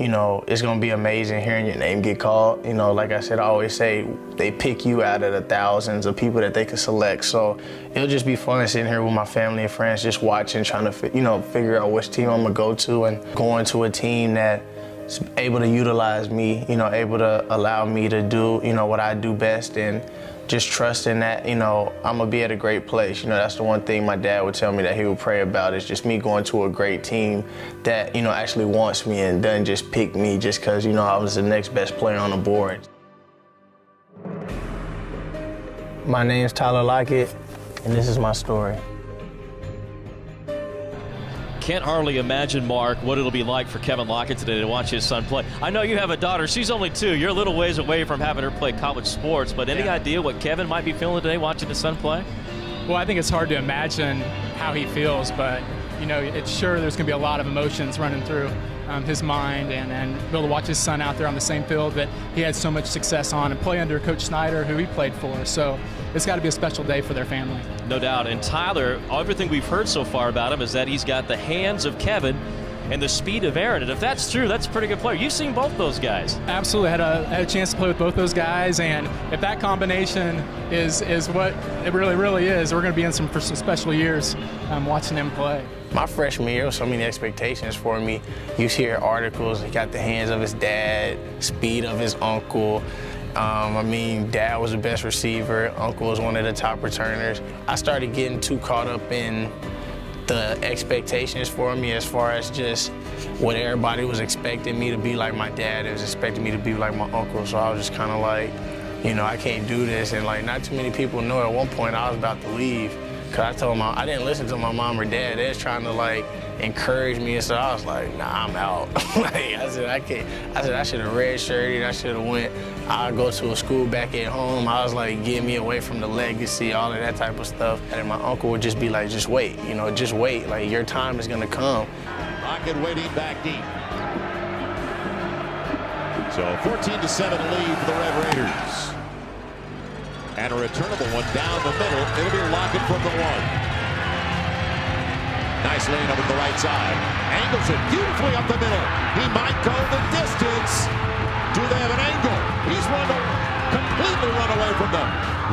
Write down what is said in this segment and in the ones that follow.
you know, it's gonna be amazing hearing your name get called. You know, like I said, I always say they pick you out of the thousands of people that they can select. So it'll just be fun sitting here with my family and friends, just watching, trying to, you know, figure out which team I'm gonna go to, and going to a team that's able to utilize me, you know, able to allow me to do, you know, what I do best, and just trusting that, you know, I'm gonna be at a great place. You know, that's the one thing my dad would tell me that he would pray about, is just me going to a great team that, you know, actually wants me and doesn't just pick me just because, you know, I was the next best player on the board. My name's Tyler Lockett, and this is my story. Can't hardly imagine, Mark, what it'll be like for Kevin Lockett today to watch his son play. I know you have a daughter. She's only 2. You're a little ways away from having her play college sports, but any idea what Kevin might be feeling today watching his son play? Well, I think it's hard to imagine how he feels, but, you know, it's sure there's going to be a lot of emotions running through his mind, and be able to watch his son out there on the same field that he had so much success on and play under Coach Snyder, who he played for. So it's got to be a special day for their family. No doubt. And Tyler, everything we've heard so far about him is that he's got the hands of Kevin and the speed of Aaron. And if that's true, that's a pretty good player. You've seen both those guys. Absolutely. Had a chance to play with both those guys. And if that combination is what it really is, we're going to be in for some special years watching them play. My freshman year was so many expectations for me. You hear articles, he got the hands of his dad, speed of his uncle. I mean, dad was the best receiver, uncle was one of the top returners. I started getting too caught up in the expectations for me as far as just what everybody was expecting me to be like my dad. It was expecting me to be like my uncle, so I was just kind of like, you know, I can't do this. And like, not too many people know at one point I was about to leave. Cause I told them I didn't listen to my mom or dad. They was trying to like encourage me, and so I was like, nah, I'm out. Like, I said, I can't. I said I should have redshirted. I should have went. I'd go to a school back at home. I was like, get me away from the legacy, all of that type of stuff. And my uncle would just be like, just wait, you know, just wait. Like, your time is gonna come. Lockett waiting back deep. So 14-7 lead for the Red Raiders. And a returnable one down the middle. It'll be Lockett from the 1. Nice lane over the right side. Angles it beautifully up the middle. He might go the distance. Do they have an angle? He's completely run away from them.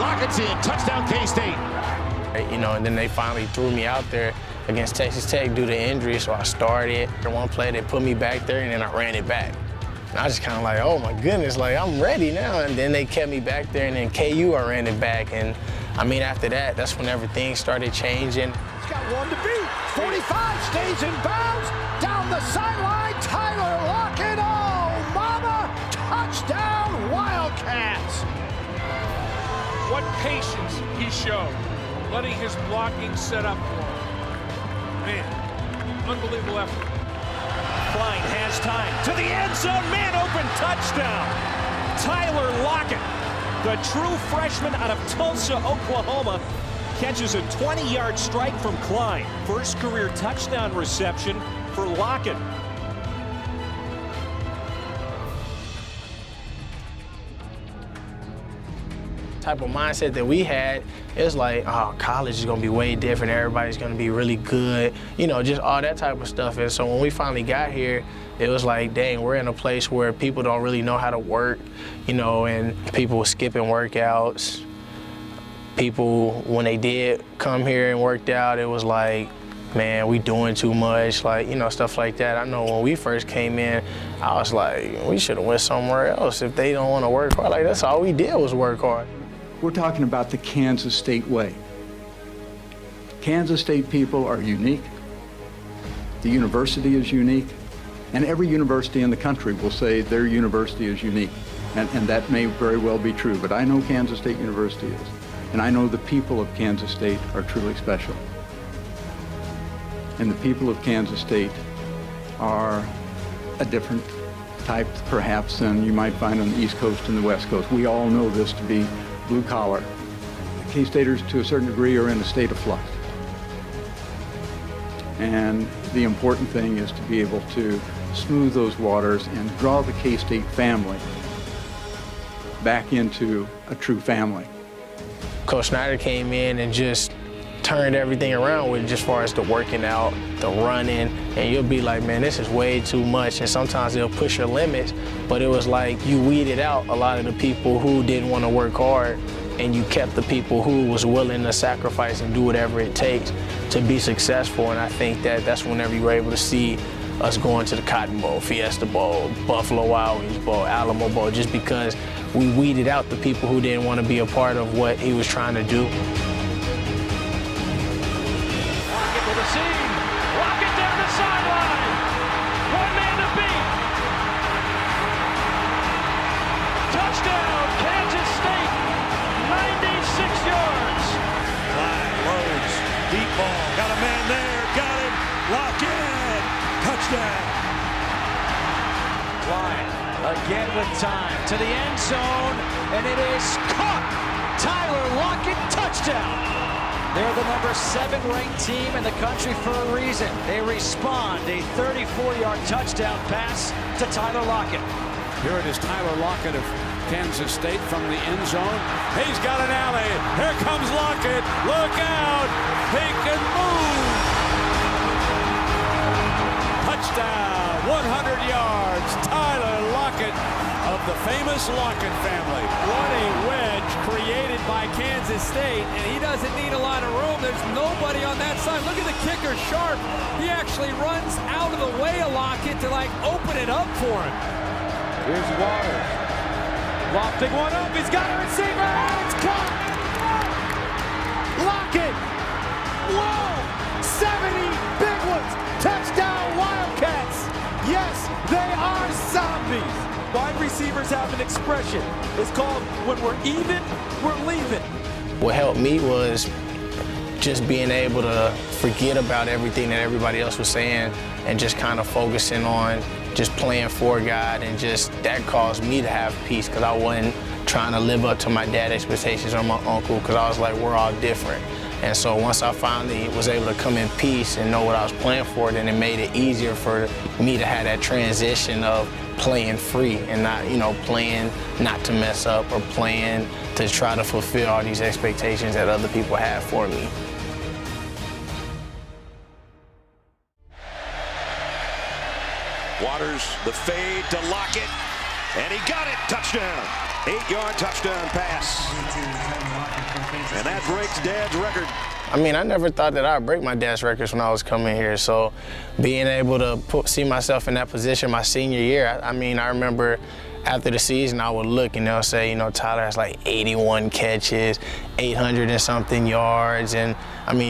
Lockett's in. Touchdown K-State. You know, and then they finally threw me out there against Texas Tech due to injury, so I started. In one play, they put me back there, and then I ran it back. And I was just kind of like, oh my goodness, like I'm ready now. And then they kept me back there, and then KU, I ran it back. And I mean, after that, that's when everything started changing. He's got one to beat. 45 stays in bounds. Down the sideline, Tyler Lockett. Oh, mama, touchdown Wildcats. What patience he showed, letting his blocking set up for him. Man, unbelievable effort. Klein has time to the end zone, man open, touchdown. Tyler Lockett, the true freshman out of Tulsa, Oklahoma, catches a 20-yard strike from Klein. First career touchdown reception for Lockett. Type of mindset that we had, it's like, oh, college is gonna be way different, everybody's gonna be really good, you know, just all that type of stuff. And so when we finally got here, it was like, dang, we're in a place where people don't really know how to work, you know, and people were skipping workouts. People, when they did come here and worked out, it was like, man, we doing too much, like, you know, stuff like that. I know when we first came in, I was like, we should have went somewhere else if they don't want to work hard. Like, that's all we did was work hard. We're talking about the Kansas State way. Kansas State people are unique. The university is unique. And every university in the country will say their university is unique. And that may very well be true, but I know Kansas State University is. And I know the people of Kansas State are truly special. And the people of Kansas State are a different type, perhaps, than you might find on the East Coast and the West Coast. We all know this to be blue collar. The K-Staters, to a certain degree, are in a state of flux. And the important thing is to be able to smooth those waters and draw the K-State family back into a true family. Coach Snyder came in and just turned everything around with, just as far as the working out, the running, and you'll be like, man, this is way too much. And sometimes they'll push your limits, but it was like you weeded out a lot of the people who didn't want to work hard, and you kept the people who was willing to sacrifice and do whatever it takes to be successful. And I think that's whenever you were able to see us going to the Cotton Bowl, Fiesta Bowl, Buffalo Wild Wings Bowl, Alamo Bowl, just because we weeded out the people who didn't want to be a part of what he was trying to do. Lockett with a seam. Lockett down the sideline. One man to beat. Touchdown, Kansas State. 96 yards. Clyde loads. Deep ball. Got a man there. Got him. Lockett. Touchdown. Clyde again with time to the end zone, and it is caught. Tyler Lockett, touchdown. They're the number 7 ranked team in the country for a reason. They respond, a 34-yard touchdown pass to Tyler Lockett. Here it is, Tyler Lockett of Kansas State from the end zone. He's got an alley. Here comes Lockett. Look out. He can move. Touchdown, 100 yards. Tyler Lockett of the famous Lockett family. What a wedge created by Kansas State, and he doesn't need a lot of room. There's nobody on that side. Look at the kicker, Sharp. He actually runs out of the way of Lockett to open it up for him. Here's Waters. Lofting one up. He's got a receiver, and it's caught. Lockett. Whoa! 70 big ones. Touchdown Wildcats. Yes, they are zombies. Wide receivers have an expression. It's called, when we're even, we're leaving. What helped me was just being able to forget about everything that everybody else was saying and just kind of focusing on just playing for God, and just that caused me to have peace, because I wasn't trying to live up to my dad's expectations or my uncle, because I was like, we're all different. And so once I finally was able to come in peace and know what I was playing for, then it made it easier for me to have that transition of playing free and not, playing not to mess up or playing to try to fulfill all these expectations that other people have for me. Waters, the fade to Lockett, and he got it. Touchdown. 8-yard touchdown pass. And that breaks Dad's record. I mean, I never thought that I'd break my dad's records when I was coming here. So being able to see myself in that position my senior year, I remember after the season, I would look and they'll say, Tyler has 81 catches, 800 and something yards, and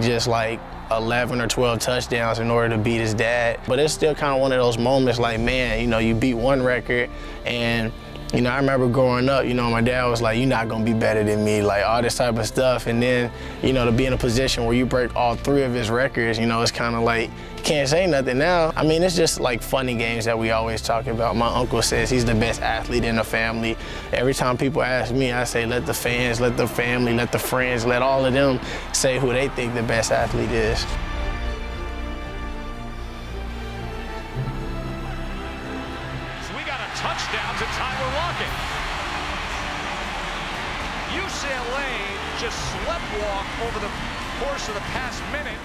just 11 or 12 touchdowns in order to beat his dad. But it's still kind of one of those moments you beat one record, and I remember growing up, my dad was like, you're not gonna be better than me, all this type of stuff. And then, to be in a position where you break all 3 of his records, it's kind of you can't say nothing now. It's just funny games that we always talk about. My uncle says he's the best athlete in the family. Every time people ask me, I say, let the fans, let the family, let the friends, let all of them say who they think the best athlete is. Touchdown to Tyler Lockett. UCLA just sleptwalk over the course of the past minute.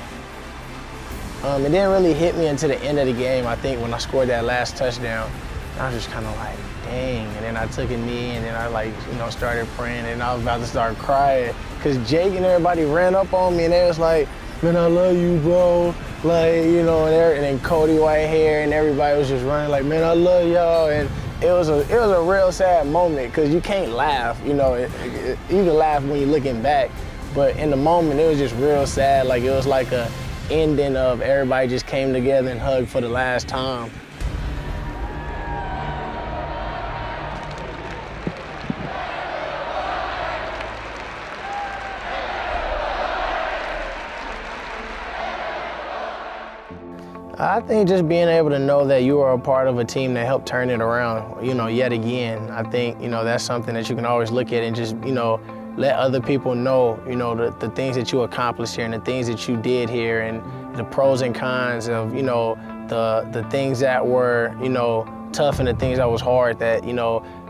It didn't really hit me until the end of the game. I think when I scored that last touchdown, I was just kind of dang. And then I took a knee, and then I started praying, and I was about to start crying because Jake and everybody ran up on me, and they was like, man, I love you, bro. And then Cody Whitehair and everybody was just running man, I love y'all. And it was a real sad moment, because you can't laugh. You can laugh when you're looking back, but in the moment it was just real sad. It was a ending of everybody just came together and hugged for the last time. I think just being able to know that you are a part of a team that helped turn it around, yet again, I think, that's something that you can always look at and just, let other people know, the things that you accomplished here and the things that you did here and the pros and cons of, the things that were, tough and the things that was hard that,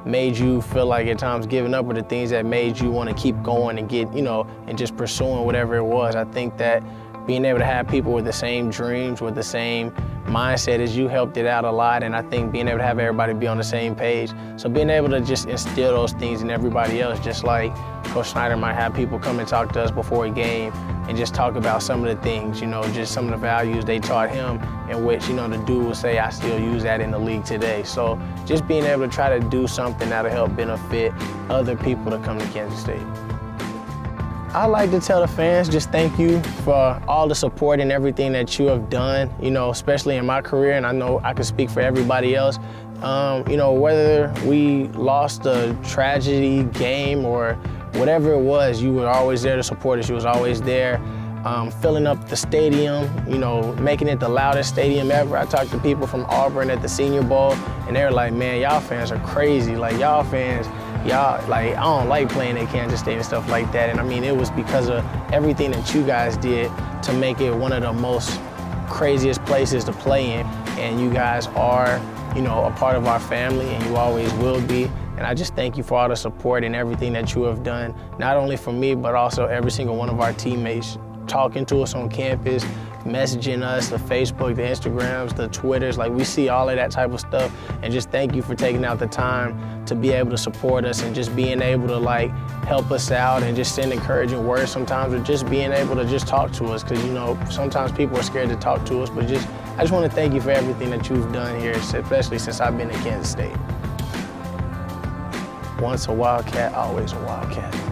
made you feel like at times giving up, or the things that made you want to keep going and get, and just pursuing whatever it was. I think that being able to have people with the same dreams, with the same mindset as you helped it out a lot, and I think being able to have everybody be on the same page. So being able to just instill those things in everybody else, just like Coach Snyder might have people come and talk to us before a game and just talk about some of the things, just some of the values they taught him, in which, the dude would say, I still use that in the league today. So just being able to try to do something that'll help benefit other people to come to Kansas State. I'd like to tell the fans just thank you for all the support and everything that you have done, especially in my career, and I know I can speak for everybody else. Whether we lost a tragedy game or whatever it was, you were always there to support us. You was always there, filling up the stadium, making it the loudest stadium ever. I talked to people from Auburn at the Senior Bowl, and they were like, man, y'all fans are crazy. Like, y'all fans, I don't like playing at Kansas State and stuff like that. And I mean, it was because of everything that you guys did to make it one of the most craziest places to play in. And you guys are, a part of our family, and you always will be. And I just thank you for all the support and everything that you have done, not only for me, but also every single one of our teammates, talking to us on campus, messaging us, the Facebook, the Instagrams, the Twitters, like we see all of that type of stuff. And just thank you for taking out the time to be able to support us and just being able to help us out and just send encouraging words sometimes, or just being able to just talk to us, because sometimes people are scared to talk to us, but I just want to thank you for everything that you've done here, especially since I've been in Kansas State. Once a Wildcat, always a Wildcat.